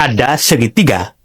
ada segitiga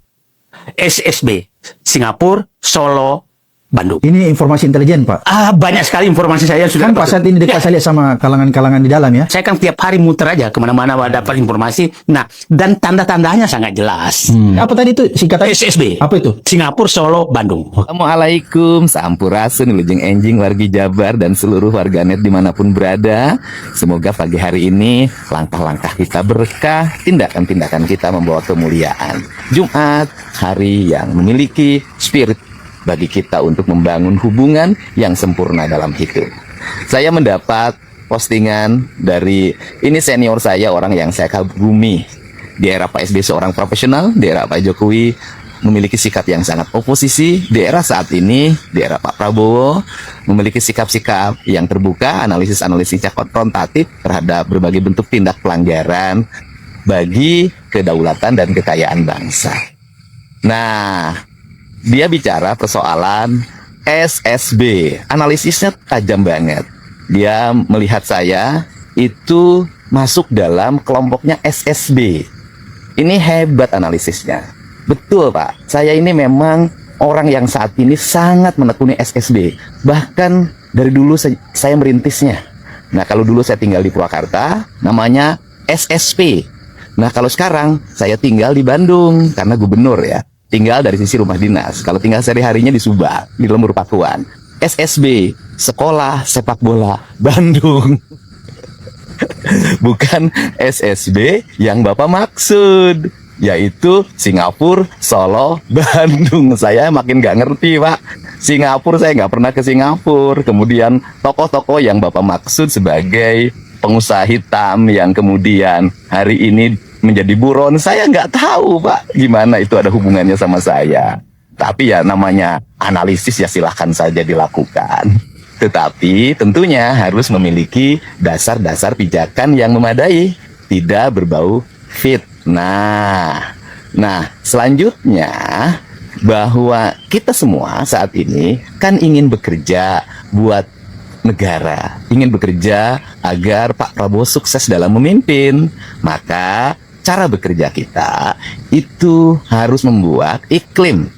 SSB Singapura, Solo, Bandung. Ini informasi intelijen, Pak. Banyak sekali informasi saya sudah Kan Pak saat ini dekat saya lihat sama kalangan-kalangan di dalam ya. Saya kan tiap hari muter aja kemana-mana dapat informasi. Nah, dan tanda-tandanya sangat jelas. Apa tadi itu singkatan? SSB. Apa itu? Singapura, Solo, Bandung. Assalamualaikum, sampurasun, wilujeng enjing wargi Jabar dan seluruh warganet dimanapun berada. Semoga pagi hari ini langkah-langkah kita berkah, tindakan-tindakan kita membawa kemuliaan. Jumat, hari yang memiliki spirit bagi kita untuk membangun hubungan yang sempurna dalam hidup. Saya mendapat postingan dari ini senior saya, orang yang saya kagumi. Di era Pak SBY seorang profesional, di era Pak Jokowi memiliki sikap yang sangat oposisi, di era saat ini, di era Pak Prabowo memiliki sikap-sikap yang terbuka, analisis-analisis yang konfrontatif terhadap berbagai bentuk tindak pelanggaran bagi kedaulatan dan kekayaan bangsa. Nah, dia bicara persoalan SSB, analisisnya tajam banget. Dia melihat saya itu masuk dalam kelompoknya SSB. Ini hebat analisisnya. Betul, Pak. Saya ini memang orang yang saat ini sangat menekuni SSB. Bahkan dari dulu saya merintisnya. Nah, kalau dulu saya tinggal di Purwakarta, namanya SSP. Nah, kalau sekarang saya tinggal di Bandung karena gubernur ya. Tinggal dari sisi rumah dinas. Kalau tinggal sehari-harinya di Subang, di Lembur Pakuan. SSB, Sekolah Sepak Bola Bandung. Bukan SSB yang Bapak maksud, yaitu Singapura, Solo, Bandung. Saya makin gak ngerti, Pak. Singapura, saya nggak pernah ke Singapura. Kemudian tokoh-tokoh yang Bapak maksud sebagai pengusaha hitam yang kemudian hari ini menjadi buron, saya nggak tahu, Pak, gimana itu ada hubungannya sama saya. Tapi ya namanya analisis ya silahkan saja dilakukan. Tetapi tentunya harus memiliki dasar-dasar pijakan yang memadai, tidak berbau fitnah. Nah, selanjutnya bahwa kita semua saat ini kan ingin bekerja buat negara, ingin bekerja agar Pak Prabowo sukses dalam memimpin. Maka cara bekerja kita itu harus membuat iklim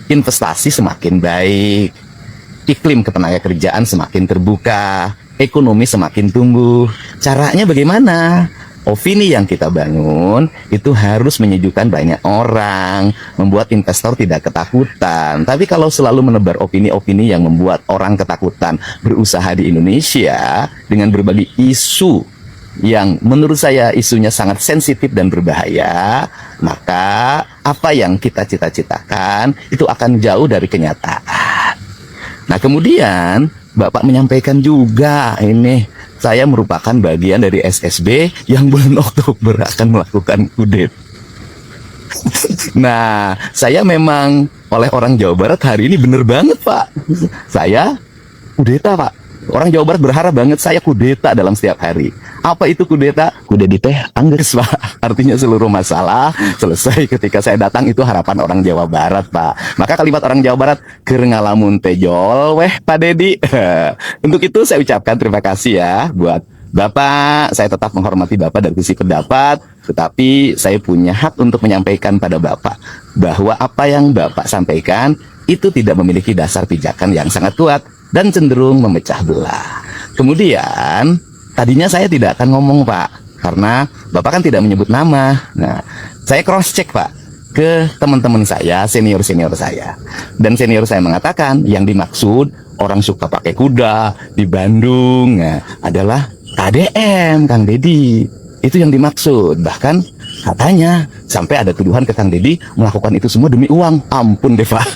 investasi semakin baik, iklim ketenaga kerjaan semakin terbuka, ekonomi semakin tumbuh. Caranya bagaimana? Opini yang kita bangun itu harus menyejukkan banyak orang, membuat investor tidak ketakutan. Tapi kalau selalu menebar opini-opini yang membuat orang ketakutan berusaha di Indonesia dengan berbagai isu yang menurut saya isunya sangat sensitif dan berbahaya, maka apa yang kita cita-citakan itu akan jauh dari kenyataan. Nah, kemudian Bapak menyampaikan juga ini saya merupakan bagian dari SSB yang bulan Oktober akan melakukan kudeta. Nah, saya memang oleh orang Jawa Barat hari ini bener banget, Pak. Saya kudeta, Pak. Orang Jawa Barat berharap banget saya kudeta dalam setiap hari. Apa itu kudeta? Kudeta teh angges, Pak. Artinya seluruh masalah selesai ketika saya datang, itu harapan orang Jawa Barat, Pak. Maka kalimat orang Jawa Barat, keur ngalamun tejol weh Pak Dedi. Untuk itu saya ucapkan terima kasih ya buat Bapak. Saya tetap menghormati Bapak dari sisi pendapat, tetapi saya punya hak untuk menyampaikan pada Bapak bahwa apa yang Bapak sampaikan itu tidak memiliki dasar pijakan yang sangat kuat dan cenderung memecah belah. Kemudian tadinya saya tidak akan ngomong, Pak, karena Bapak kan tidak menyebut nama. Nah, saya cross check, Pak, ke teman-teman saya, senior-senior saya. Dan senior saya mengatakan yang dimaksud orang suka pakai kuda di Bandung adalah KDM, Kang Dedi. Itu yang dimaksud. Bahkan katanya sampai ada tuduhan ke Kang Dedi melakukan itu semua demi uang. Ampun deh, Pak.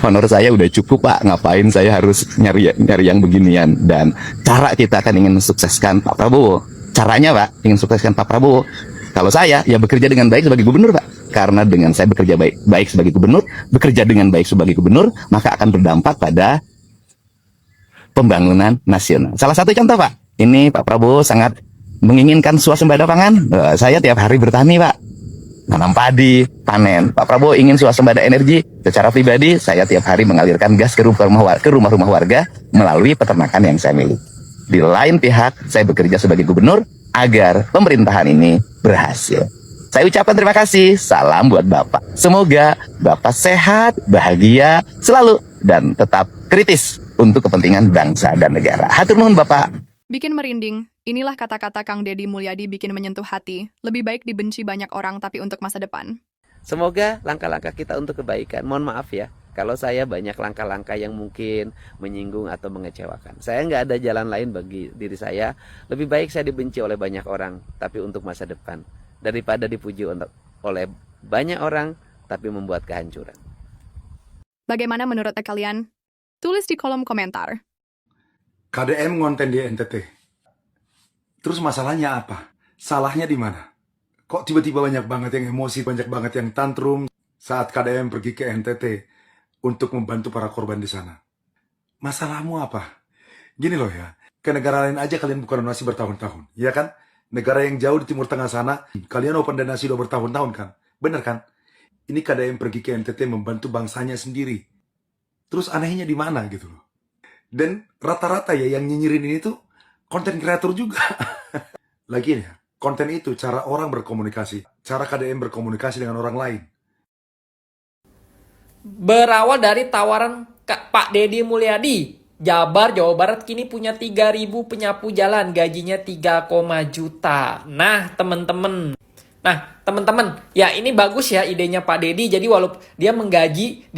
Honor saya udah cukup, Pak. Ngapain saya harus nyari yang beginian. Dan cara kita kan ingin mensukseskan Pak Prabowo. Caranya, Pak, ingin sukseskan Pak Prabowo. Kalau saya ya bekerja dengan baik sebagai gubernur, Pak. Karena dengan saya bekerja baik sebagai gubernur, bekerja dengan baik sebagai gubernur, maka akan berdampak pada pembangunan nasional. Salah satu contoh, Pak, ini Pak Prabowo sangat menginginkan swasembada pangan. Saya tiap hari bertani, Pak, nanam padi, panen. Pak Prabowo ingin swasembada energi. Secara pribadi, saya tiap hari mengalirkan gas ke rumah-rumah warga melalui peternakan yang saya miliki. Di lain pihak, saya bekerja sebagai gubernur agar pemerintahan ini berhasil. Saya ucapkan terima kasih. Salam buat Bapak. Semoga Bapak sehat, bahagia selalu, dan tetap kritis untuk kepentingan bangsa dan negara. Hatur nuhun Bapak. Bikin merinding, inilah kata-kata Kang Deddy Mulyadi bikin menyentuh hati. Lebih baik dibenci banyak orang tapi untuk masa depan. Semoga langkah-langkah kita untuk kebaikan. Mohon maaf ya, kalau saya banyak langkah-langkah yang mungkin menyinggung atau mengecewakan. Saya nggak ada jalan lain bagi diri saya. Lebih baik saya dibenci oleh banyak orang, tapi untuk masa depan. Daripada dipuji oleh banyak orang, tapi membuat kehancuran. Bagaimana menurut kalian? Tulis di kolom komentar. KDM ngonten di NTT. Terus masalahnya apa? Salahnya di mana? Kok tiba-tiba banyak banget yang emosi, banyak banget yang tantrum saat KDM pergi ke NTT untuk membantu para korban di sana? Masalahmu apa? Gini loh ya, ke negara lain aja kalian buka donasi bertahun-tahun, ya kan? Negara yang jauh di Timur Tengah sana, kalian open donasi udah bertahun-tahun kan? Bener kan? Ini KDM pergi ke NTT membantu bangsanya sendiri. Terus anehnya di mana gitu loh. Dan rata-rata ya yang nyinyirin ini tuh konten kreator juga. Lagi ya, konten itu cara orang berkomunikasi. Cara KDM berkomunikasi dengan orang lain. Berawal dari tawaran Pak Deddy Mulyadi, Jabar, Jawa Barat kini punya 3.000 penyapu jalan, gajinya 3, juta. Nah, teman-teman, ya ini bagus ya idenya Pak Deddy. Jadi walaupun dia menggaji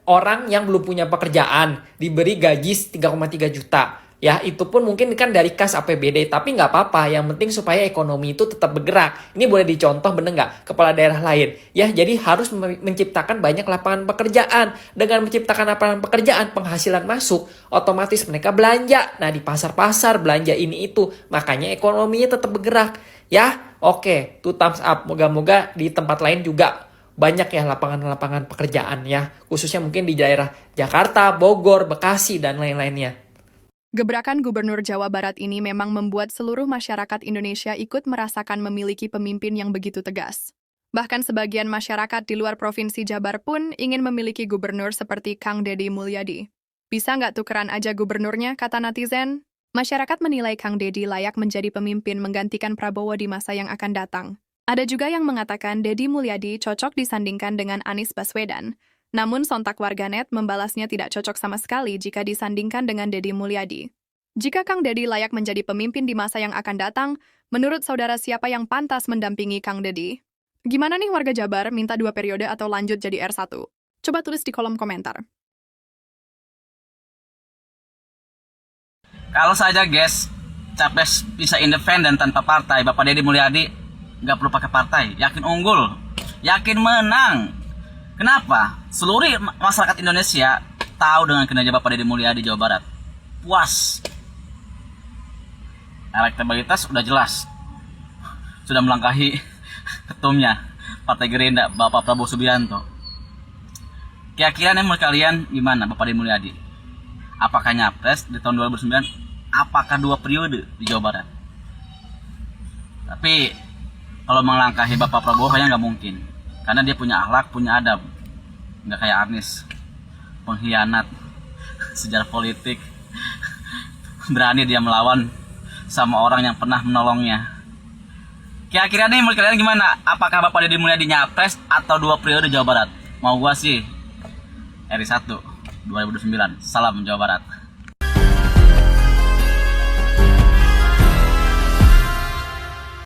orang yang belum punya pekerjaan, diberi gaji 3,3 juta. Ya, itu pun mungkin kan dari kas APBD, tapi nggak apa-apa. Yang penting supaya ekonomi itu tetap bergerak. Ini boleh dicontoh, bener nggak? Kepala daerah lain. Ya, jadi harus menciptakan banyak lapangan pekerjaan. Dengan menciptakan lapangan pekerjaan, penghasilan masuk, otomatis mereka belanja. Nah, di pasar-pasar belanja ini itu. Makanya ekonominya tetap bergerak. Ya, oke. Tuh thumbs up. Moga-moga di tempat lain juga banyak ya lapangan-lapangan pekerjaan ya. Khususnya mungkin di daerah Jakarta, Bogor, Bekasi, dan lain-lainnya. Gebrakan Gubernur Jawa Barat ini memang membuat seluruh masyarakat Indonesia ikut merasakan memiliki pemimpin yang begitu tegas. Bahkan sebagian masyarakat di luar Provinsi Jabar pun ingin memiliki gubernur seperti Kang Deddy Mulyadi. Bisa nggak tukeran aja gubernurnya, kata netizen? Masyarakat menilai Kang Deddy layak menjadi pemimpin menggantikan Prabowo di masa yang akan datang. Ada juga yang mengatakan Deddy Mulyadi cocok disandingkan dengan Anies Baswedan. Namun sontak warganet membalasnya tidak cocok sama sekali jika disandingkan dengan Deddy Mulyadi. Jika Kang Deddy layak menjadi pemimpin di masa yang akan datang, menurut saudara siapa yang pantas mendampingi Kang Deddy? Gimana nih warga Jabar, minta 2 periode atau lanjut jadi R1? Coba tulis di kolom komentar. Kalau saja guys, capres bisa independen tanpa partai, Bapak Deddy Mulyadi nggak perlu pakai partai, yakin unggul, yakin menang. Kenapa? Seluruh masyarakat Indonesia tahu dengan kinerja Bapak Deddy Mulyadi Jawa Barat. Puas. Elektabilitas udah jelas. Sudah melangkahi ketumnya, Partai Gerindra, Bapak Prabowo Subianto. Kira-kira nih menurut kalian gimana Bapak Deddy Mulyadi? Apakah nyapres di tahun 2009? Apakah 2 periode di Jawa Barat? Tapi kalau melangkahi Bapak Prabowo kayaknya nggak mungkin. Karena dia punya akhlak, punya adab. Nggak kayak Anies, pengkhianat sejarah politik. Berani dia melawan sama orang yang pernah menolongnya. Kira-kira nih menurut kalian gimana? Apakah Bapak Deddy Mulyadi nyapres atau 2 periode Jawa Barat? Mau gua sih RI 1 2009. Salam Jawa Barat.